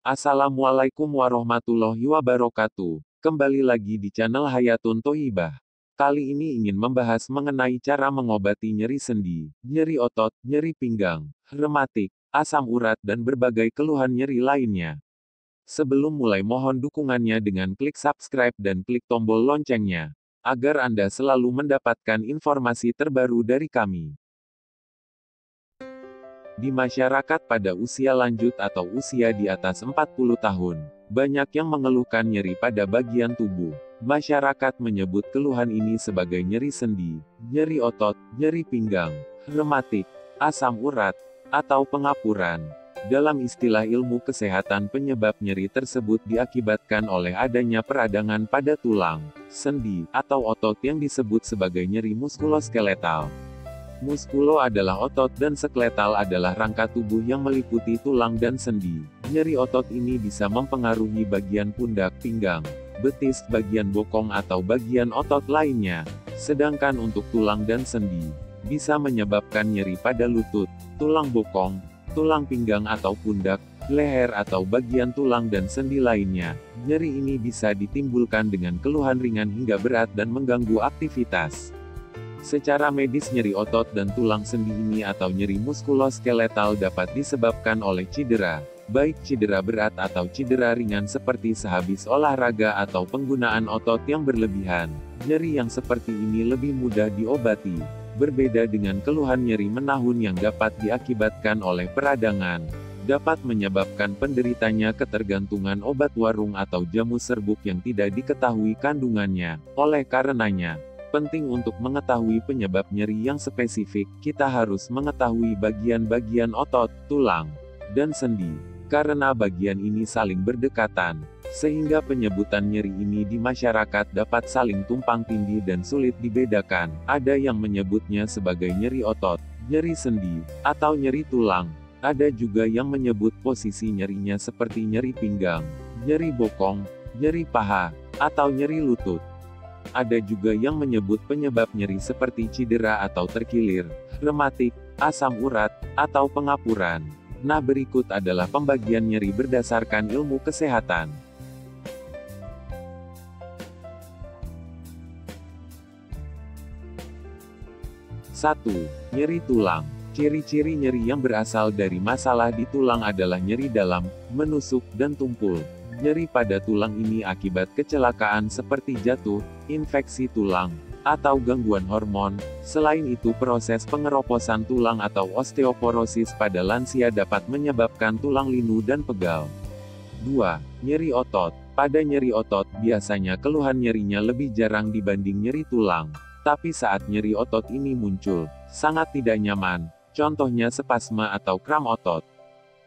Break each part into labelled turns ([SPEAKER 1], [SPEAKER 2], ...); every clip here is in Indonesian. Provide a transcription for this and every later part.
[SPEAKER 1] Assalamualaikum warahmatullahi wabarakatuh. Kembali lagi di channel Hayatun Thoyibah. Kali ini ingin membahas mengenai cara mengobati nyeri sendi, nyeri otot, nyeri pinggang, rematik, asam urat dan berbagai keluhan nyeri lainnya. Sebelum mulai mohon dukungannya dengan klik subscribe dan klik tombol loncengnya, agar Anda selalu mendapatkan informasi terbaru dari kami. Di masyarakat pada usia lanjut atau usia di atas 40 tahun, banyak yang mengeluhkan nyeri pada bagian tubuh. Masyarakat menyebut keluhan ini sebagai nyeri sendi, nyeri otot, nyeri pinggang, rematik, asam urat, atau pengapuran. Dalam istilah ilmu kesehatan, penyebab nyeri tersebut diakibatkan oleh adanya peradangan pada tulang, sendi, atau otot yang disebut sebagai nyeri muskuloskeletal. Muskulo adalah otot dan skeletal adalah rangka tubuh yang meliputi tulang dan sendi. Nyeri otot ini bisa mempengaruhi bagian pundak, pinggang, betis, bagian bokong atau bagian otot lainnya. Sedangkan untuk tulang dan sendi, bisa menyebabkan nyeri pada lutut, tulang bokong, tulang pinggang atau pundak, leher atau bagian tulang dan sendi lainnya. Nyeri ini bisa ditimbulkan dengan keluhan ringan hingga berat dan mengganggu aktivitas. Secara medis, nyeri otot dan tulang sendi ini atau nyeri muskuloskeletal dapat disebabkan oleh cedera, baik cedera berat atau cedera ringan seperti sehabis olahraga atau penggunaan otot yang berlebihan. Nyeri yang seperti ini lebih mudah diobati, berbeda dengan keluhan nyeri menahun yang dapat diakibatkan oleh peradangan. Dapat menyebabkan penderitanya ketergantungan obat warung atau jamu serbuk yang tidak diketahui kandungannya. Oleh karenanya, penting untuk mengetahui penyebab nyeri yang spesifik, kita harus mengetahui bagian-bagian otot, tulang, dan sendi. Karena bagian ini saling berdekatan, sehingga penyebutan nyeri ini di masyarakat dapat saling tumpang tindih dan sulit dibedakan. Ada yang menyebutnya sebagai nyeri otot, nyeri sendi, atau nyeri tulang. Ada juga yang menyebut posisi nyerinya seperti nyeri pinggang, nyeri bokong, nyeri paha, atau nyeri lutut. Ada juga yang menyebut penyebab nyeri seperti cedera atau terkilir, rematik, asam urat, atau pengapuran. Nah, berikut adalah pembagian nyeri berdasarkan ilmu kesehatan. 1. Nyeri tulang. Ciri-ciri nyeri yang berasal dari masalah di tulang adalah nyeri dalam, menusuk, dan tumpul. Nyeri pada tulang ini akibat kecelakaan seperti jatuh, infeksi tulang, atau gangguan hormon. Selain itu, proses pengeroposan tulang atau osteoporosis pada lansia dapat menyebabkan tulang linu dan pegal. 2. Nyeri otot. Pada nyeri otot, biasanya keluhan nyerinya lebih jarang dibanding nyeri tulang. Tapi saat nyeri otot ini muncul, sangat tidak nyaman. Contohnya spasme atau kram otot.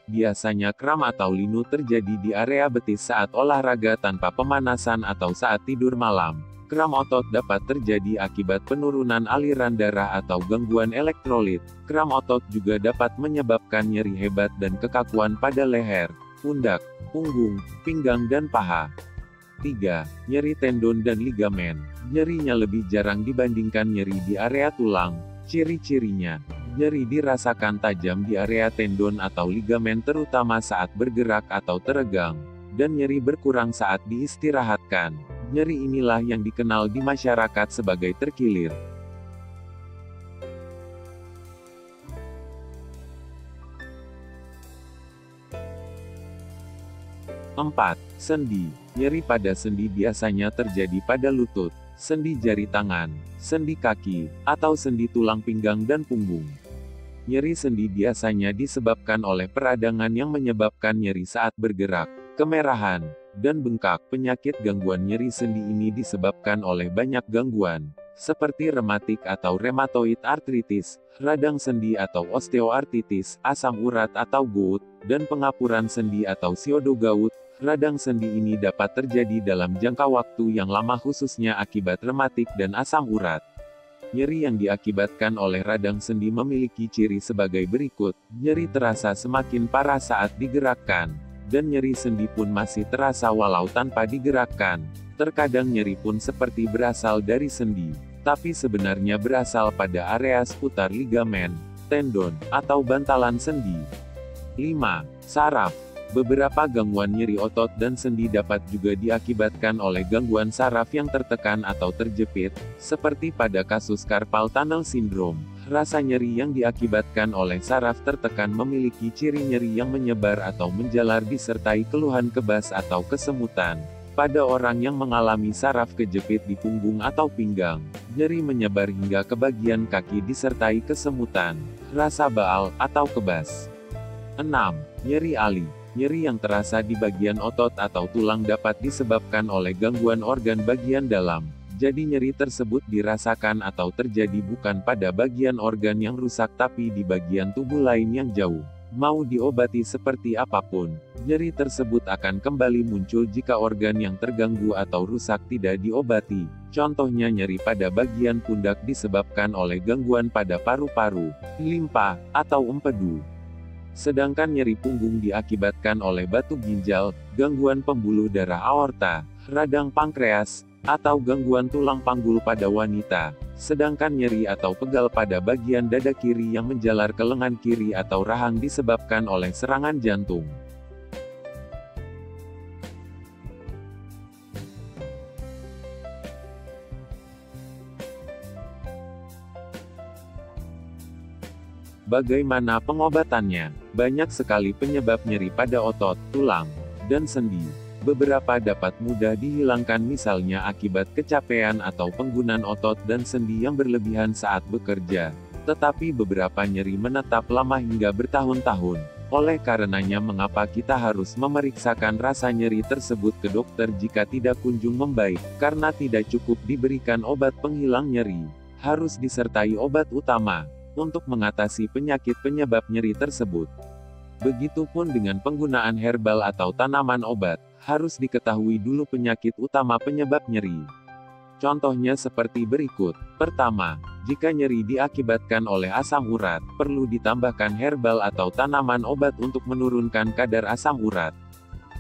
[SPEAKER 1] Biasanya kram atau linu terjadi di area betis saat olahraga tanpa pemanasan atau saat tidur malam. Kram otot dapat terjadi akibat penurunan aliran darah atau gangguan elektrolit. Kram otot juga dapat menyebabkan nyeri hebat dan kekakuan pada leher, pundak, punggung, pinggang dan paha. 3. Nyeri tendon dan ligamen. Nyerinya lebih jarang dibandingkan nyeri di area tulang. Ciri-cirinya: nyeri dirasakan tajam di area tendon atau ligamen terutama saat bergerak atau teregang, dan nyeri berkurang saat diistirahatkan. Nyeri inilah yang dikenal di masyarakat sebagai terkilir. 4. Sendi. Nyeri pada sendi biasanya terjadi pada lutut, sendi jari tangan, sendi kaki, atau sendi tulang pinggang dan punggung. Nyeri sendi biasanya disebabkan oleh peradangan yang menyebabkan nyeri saat bergerak, kemerahan, dan bengkak. Penyakit gangguan nyeri sendi ini disebabkan oleh banyak gangguan, seperti rematik atau rheumatoid arthritis, radang sendi atau osteoartritis, asam urat atau gout, dan pengapuran sendi atau siodo-gout. Radang sendi ini dapat terjadi dalam jangka waktu yang lama khususnya akibat rematik dan asam urat. Nyeri yang diakibatkan oleh radang sendi memiliki ciri sebagai berikut. Nyeri terasa semakin parah saat digerakkan, dan nyeri sendi pun masih terasa walau tanpa digerakkan. Terkadang nyeri pun seperti berasal dari sendi, tapi sebenarnya berasal pada area seputar ligamen, tendon, atau bantalan sendi. 5. Saraf. Beberapa gangguan nyeri otot dan sendi dapat juga diakibatkan oleh gangguan saraf yang tertekan atau terjepit, seperti pada kasus carpal tunnel syndrome. Rasa nyeri yang diakibatkan oleh saraf tertekan memiliki ciri nyeri yang menyebar atau menjalar disertai keluhan kebas atau kesemutan. Pada orang yang mengalami saraf kejepit di punggung atau pinggang, nyeri menyebar hingga ke bagian kaki disertai kesemutan, rasa baal, atau kebas. 6. Nyeri ali. Nyeri yang terasa di bagian otot atau tulang dapat disebabkan oleh gangguan organ bagian dalam. Jadi nyeri tersebut dirasakan atau terjadi bukan pada bagian organ yang rusak tapi di bagian tubuh lain yang jauh. Mau diobati seperti apapun, nyeri tersebut akan kembali muncul jika organ yang terganggu atau rusak tidak diobati. Contohnya nyeri pada bagian pundak disebabkan oleh gangguan pada paru-paru, limpa, atau empedu. Sedangkan nyeri punggung diakibatkan oleh batu ginjal, gangguan pembuluh darah aorta, radang pankreas, atau gangguan tulang panggul pada wanita. Sedangkan nyeri atau pegal pada bagian dada kiri yang menjalar ke lengan kiri atau rahang disebabkan oleh serangan jantung. Bagaimana pengobatannya? Banyak sekali penyebab nyeri pada otot, tulang, dan sendi. Beberapa dapat mudah dihilangkan misalnya akibat kecapean atau penggunaan otot dan sendi yang berlebihan saat bekerja. Tetapi beberapa nyeri menetap lama hingga bertahun-tahun. Oleh karenanya mengapa kita harus memeriksakan rasa nyeri tersebut ke dokter jika tidak kunjung membaik, karena tidak cukup diberikan obat penghilang nyeri. Harus disertai obat utama untuk mengatasi penyakit penyebab nyeri tersebut. Begitupun dengan penggunaan herbal atau tanaman obat, harus diketahui dulu penyakit utama penyebab nyeri. Contohnya seperti berikut. Pertama, jika nyeri diakibatkan oleh asam urat, perlu ditambahkan herbal atau tanaman obat untuk menurunkan kadar asam urat.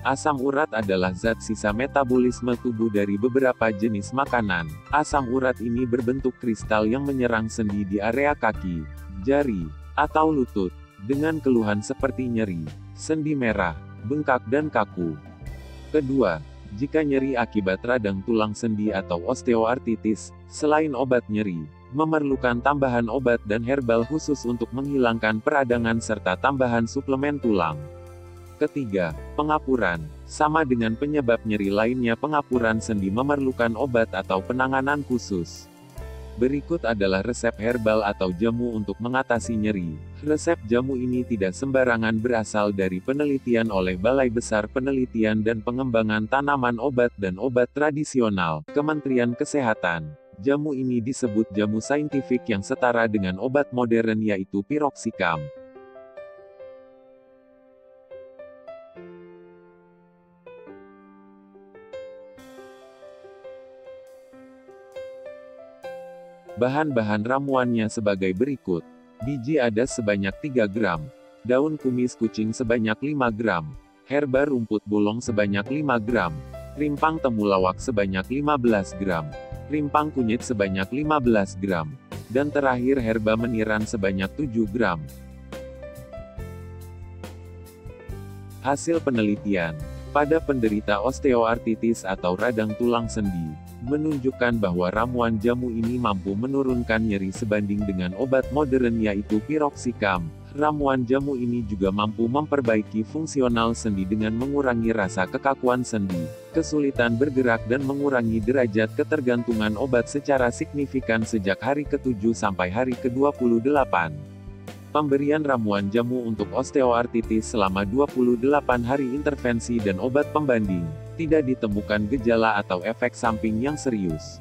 [SPEAKER 1] Asam urat adalah zat sisa metabolisme tubuh dari beberapa jenis makanan. Asam urat ini berbentuk kristal yang menyerang sendi di area kaki, jari, atau lutut, dengan keluhan seperti nyeri, sendi merah, bengkak dan kaku. Kedua, jika nyeri akibat radang tulang sendi atau osteoartritis, selain obat nyeri, memerlukan tambahan obat dan herbal khusus untuk menghilangkan peradangan serta tambahan suplemen tulang. Ketiga, pengapuran. Sama dengan penyebab nyeri lainnya, pengapuran sendi memerlukan obat atau penanganan khusus. Berikut adalah resep herbal atau jamu untuk mengatasi nyeri. Resep jamu ini tidak sembarangan, berasal dari penelitian oleh Balai Besar Penelitian dan Pengembangan Tanaman Obat dan Obat Tradisional, Kementerian Kesehatan. Jamu ini disebut jamu saintifik yang setara dengan obat modern yaitu piroxicam. Bahan-bahan ramuannya sebagai berikut. Biji adas sebanyak 3 gram. Daun kumis kucing sebanyak 5 gram. Herba rumput bolong sebanyak 5 gram. Rimpang temulawak sebanyak 15 gram. Rimpang kunyit sebanyak 15 gram. Dan terakhir herba meniran sebanyak 7 gram. Hasil penelitian pada penderita osteoartritis atau radang tulang sendi, menunjukkan bahwa ramuan jamu ini mampu menurunkan nyeri sebanding dengan obat modern yaitu piroxicam. Ramuan jamu ini juga mampu memperbaiki fungsional sendi dengan mengurangi rasa kekakuan sendi, kesulitan bergerak dan mengurangi derajat ketergantungan obat secara signifikan sejak hari ke-7 sampai hari ke-28. Pemberian ramuan jamu untuk osteoartritis selama 28 hari intervensi dan obat pembanding. Tidak ditemukan gejala atau efek samping yang serius.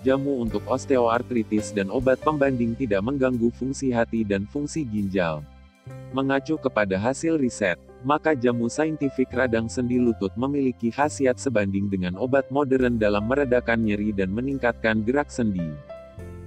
[SPEAKER 1] Jamu untuk osteoartritis dan obat pembanding tidak mengganggu fungsi hati dan fungsi ginjal. Mengacu kepada hasil riset, maka jamu saintifik radang sendi lutut memiliki khasiat sebanding dengan obat modern dalam meredakan nyeri dan meningkatkan gerak sendi.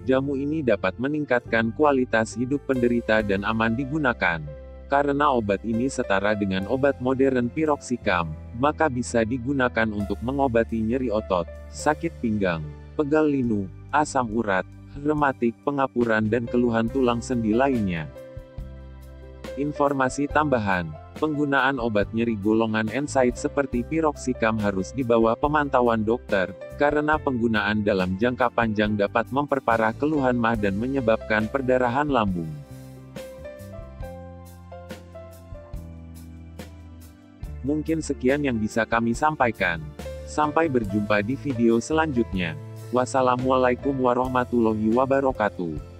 [SPEAKER 1] Jamu ini dapat meningkatkan kualitas hidup penderita dan aman digunakan. Karena obat ini setara dengan obat modern piroxicam, maka bisa digunakan untuk mengobati nyeri otot, sakit pinggang, pegal linu, asam urat, rematik, pengapuran dan keluhan tulang sendi lainnya. Informasi tambahan. Penggunaan obat nyeri golongan NSAID seperti piroxicam harus di bawah pemantauan dokter, karena penggunaan dalam jangka panjang dapat memperparah keluhan MAH dan menyebabkan perdarahan lambung. Mungkin sekian yang bisa kami sampaikan. Sampai berjumpa di video selanjutnya. Wassalamualaikum warahmatullahi wabarakatuh.